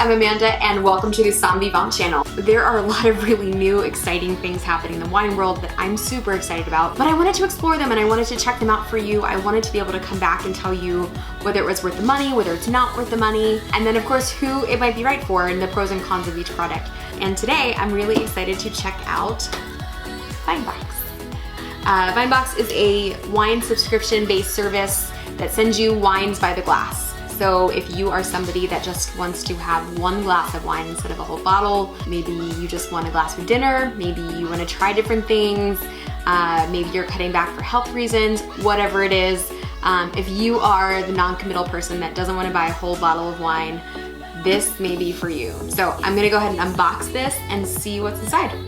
I'm Amanda and welcome to the SOMMVIVANT channel. There are a lot of really new, exciting things happening in the wine world that I'm super excited about, but I wanted to explore them and I wanted to check them out for you. I wanted to be able to come back and tell you whether it was worth the money, whether it's not worth the money, and then of course who it might be right for and the pros and cons of each product. And today I'm really excited to check out Vinebox. Vinebox is a wine subscription-based service that sends you wines by the glass. So if you are somebody that just wants to have one glass of wine instead of a whole bottle, maybe you just want a glass for dinner, maybe you want to try different things, maybe you're cutting back for health reasons, whatever it is, if you are the non-committal person that doesn't want to buy a whole bottle of wine, this may be for you. So I'm gonna go ahead and unbox this and see what's inside.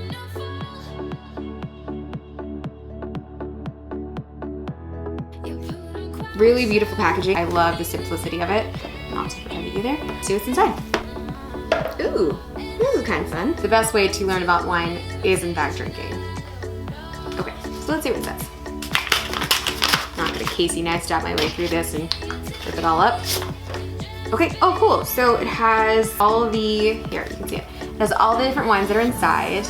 Really beautiful packaging. I love the simplicity of it. Not super heavy either. See what's inside. Ooh, this is kind of fun. The best way to learn about wine is in fact drinking. Okay, so let's see what it says. Not gonna Casey Neistat my way through this and rip it all up. Okay, oh cool. So it has all the, here you can see it. It has all the different wines that are inside.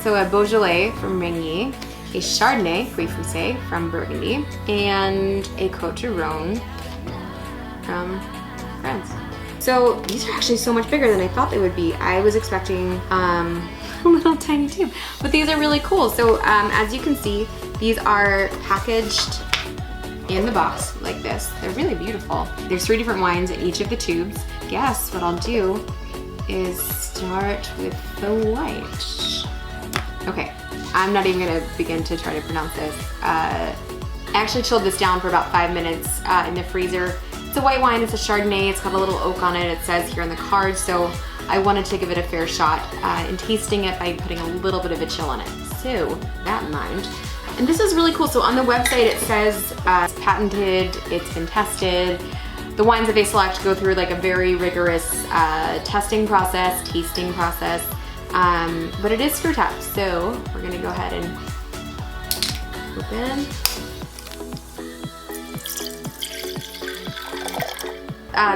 So a Beaujolais from Renier, a Chardonnay, Pouilly Fuisse from Burgundy, and a Cotes du Rhone from France. So these are actually so much bigger than I thought they would be. I was expecting a little tiny tube, but these are really cool. So as you can see, these are packaged in the box like this. They're really beautiful. There's 3 different wines in each of the tubes. Guess what I'll do is start with the white. Okay. I'm not even gonna begin to try to pronounce this. I actually chilled this down for about 5 minutes in the freezer. It's a white wine, it's a Chardonnay, it's got a little oak on it, it says here on the card, so I wanted to give it a fair shot in tasting it by putting a little bit of a chill on it. So, that in mind. And this is really cool, so on the website it says it's patented, it's been tested. The wines that they select go through like a very rigorous testing process, tasting process. But it is screw top, so we're gonna go ahead and open.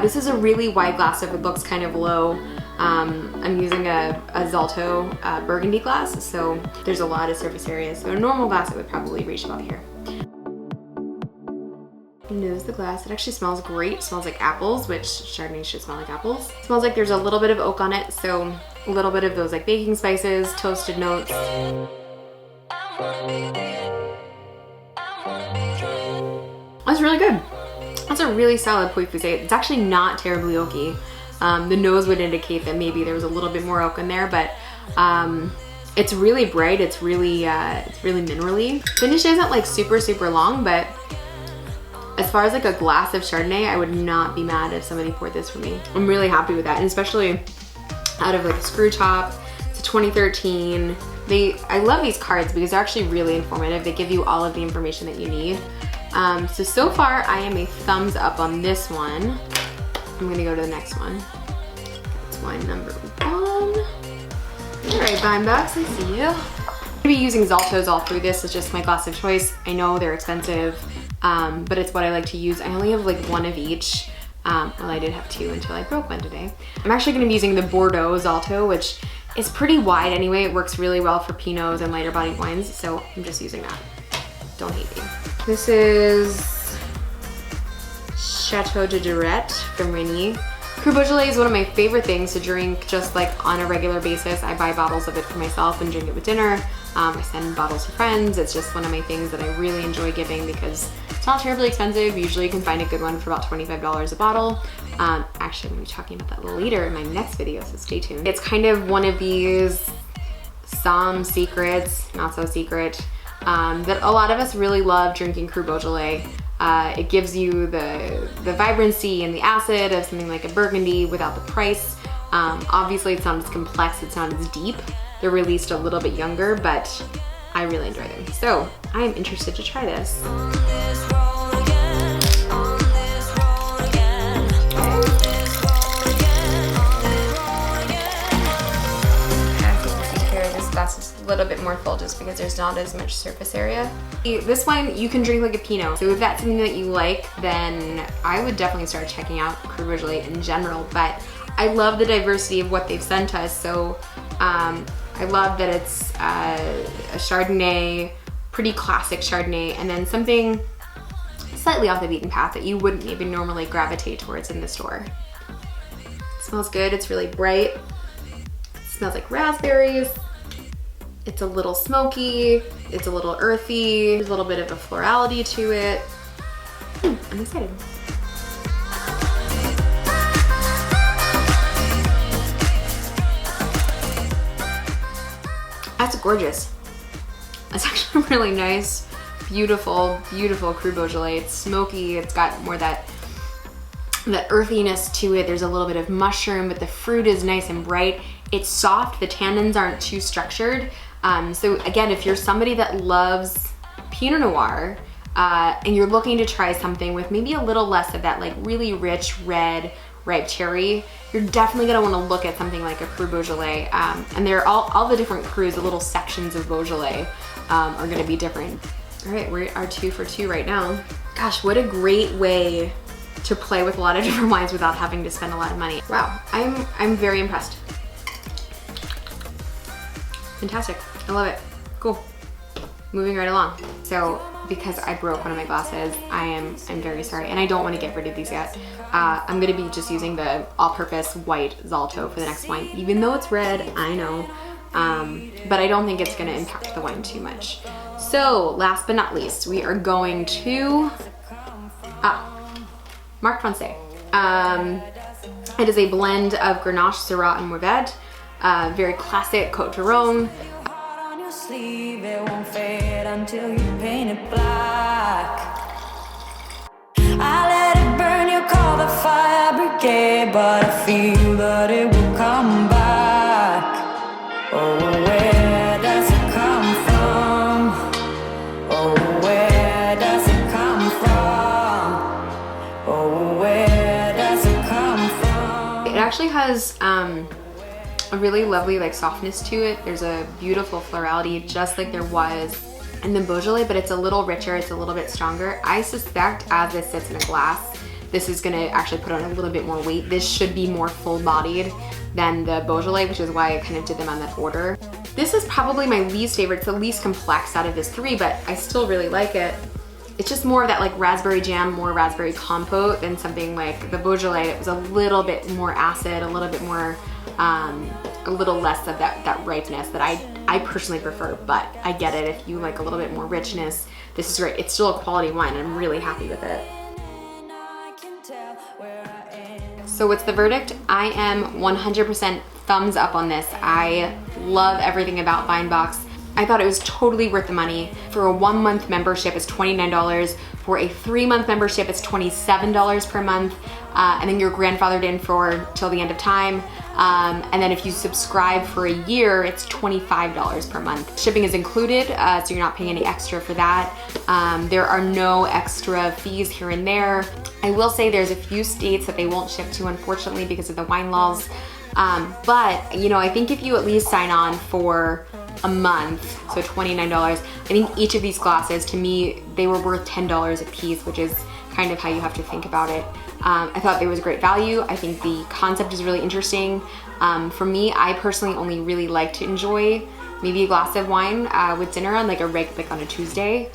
This is a really wide glass, so it looks kind of low. I'm using a Zalto Burgundy glass, so there's a lot of surface area. So a normal glass, it would probably reach about here. Nose the glass. It actually smells great. It smells like apples, which Chardonnay should smell like apples. It smells like there's a little bit of oak on it, so a little bit of those like baking spices, toasted notes. That's really good. That's a really solid Pouilly Fuisse. It's actually not terribly oaky. The nose would indicate that maybe there was a little bit more oak in there, but it's really bright. It's really minerally. Finish isn't like super long, but as far as like a glass of Chardonnay, I would not be mad if somebody poured this for me. I'm really happy with that, and especially out of like a screw top. It's a 2013. I love these cards because they're actually really informative. They give you all of the information that you need. So far I am a thumbs up on this one. I'm gonna go to the next one. It's wine number 1. All right, Vinebox, I see you. I'm gonna be using Zaltos all through this. It's just my glass of choice. I know they're expensive, but it's what I like to use. I only have like 1 of each. Well, I did have 2 until I broke one today. I'm actually gonna be using the Bordeaux Zalto, which is pretty wide anyway. It works really well for Pinots and lighter bodied wines, so I'm just using that. Don't hate me. This is Chateau de Durette from Renier. Cru Beaujolais is one of my favorite things to drink just like on a regular basis. I buy bottles of it for myself and drink it with dinner. I send bottles to friends. It's just one of my things that I really enjoy giving because it's not terribly expensive. Usually you can find a good one for about $25 a bottle. Actually, I'm gonna be talking about that later in my next video, so stay tuned. It's kind of one of these some secrets, not so secret, that a lot of us really love drinking Cru Beaujolais. It gives you the vibrancy and the acid of something like a Burgundy without the price. Obviously it's not as complex, it's not as deep. They're released a little bit younger, but I really enjoy them. So I am interested to try this. This is a little bit more full just because there's not as much surface area. This wine you can drink like a Pinot, so if that's something that you like, then I would definitely start checking out Cru Beaujolais in general, but I love the diversity of what they've sent us. So I love that it's a Chardonnay, pretty classic Chardonnay, and then something slightly off the beaten path that you wouldn't even normally gravitate towards in the store. It smells good, it's really bright. It smells like raspberries. It's a little smoky, it's a little earthy, there's a little bit of a florality to it. I'm excited. That's gorgeous. That's actually really nice, beautiful, beautiful Cru Beaujolais. It's smoky, it's got more that earthiness to it. There's a little bit of mushroom, but the fruit is nice and bright. It's soft, the tannins aren't too structured. So again, if you're somebody that loves Pinot Noir and you're looking to try something with maybe a little less of that like really rich red ripe cherry, you're definitely gonna wanna look at something like a Cru Beaujolais. And they're all the different crus, the little sections of Beaujolais are gonna be different. All right, we are 2 for 2 right now. Gosh, what a great way to play with a lot of different wines without having to spend a lot of money. Wow, I'm very impressed. Fantastic, I love it. Cool, moving right along. So because I broke one of my glasses, I'm very sorry, and I don't want to get rid of these yet. I'm gonna be just using the all-purpose white Zalto for the next wine, even though it's red, I know, but I don't think it's gonna impact the wine too much. So last but not least, we are going to Marc Francais. It is a blend of Grenache, Syrah, and Mourvedre. Very classic Cotes du Rhone. It won't fade until you paint it black. I let it burn, you call the fire brigade, but I feel that it will come back. Oh, where does it come from? Oh, where does it come from? Oh, where does it come from? It actually has a really lovely like softness to it. There's a beautiful florality, just like there was in the Beaujolais, but it's a little richer, it's a little bit stronger. I suspect as this sits in a glass, this is gonna actually put on a little bit more weight. This should be more full-bodied than the Beaujolais, which is why I kind of did them on that order. This is probably my least favorite. It's the least complex out of this 3, but I still really like it. It's just more of that like raspberry jam, more raspberry compote than something like the Beaujolais. It was a little bit more acid, a little bit more, a little less of that ripeness that I personally prefer, but I get it. If you like a little bit more richness, this is great. It's still a quality wine, and I'm really happy with it. So what's the verdict? I am 100% thumbs up on this. I love everything about Vinebox. I thought it was totally worth the money. For a 1-month membership, it's $29. For a 3-month membership, it's $27 per month. And then you're grandfathered in for till the end of time. And then if you subscribe for a year, it's $25 per month. Shipping is included, so you're not paying any extra for that. There are no extra fees here and there. I will say there's a few states that they won't ship to, unfortunately, because of the wine laws. But you know, I think if you at least sign on for a month, so $29, I think each of these glasses, to me, they were worth $10 a piece, which is kind of how you have to think about it. I thought there was great value. I think the concept is really interesting. For me, I personally only really like to enjoy maybe a glass of wine with dinner on like on a Tuesday.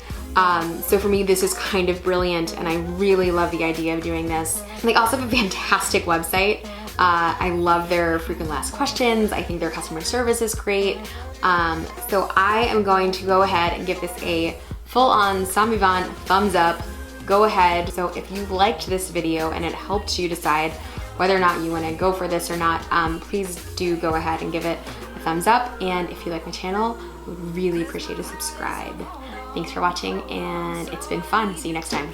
So for me, this is kind of brilliant, and I really love the idea of doing this. And they also have a fantastic website. I love their frequent asked questions. I think their customer service is great. So I am going to go ahead and give this a full-on SOMMELIER thumbs up. Go ahead. So if you liked this video and it helped you decide whether or not you want to go for this or not, please do go ahead and give it a thumbs up. And if you like my channel, I would really appreciate a subscribe. Thanks for watching, and it's been fun. See you next time.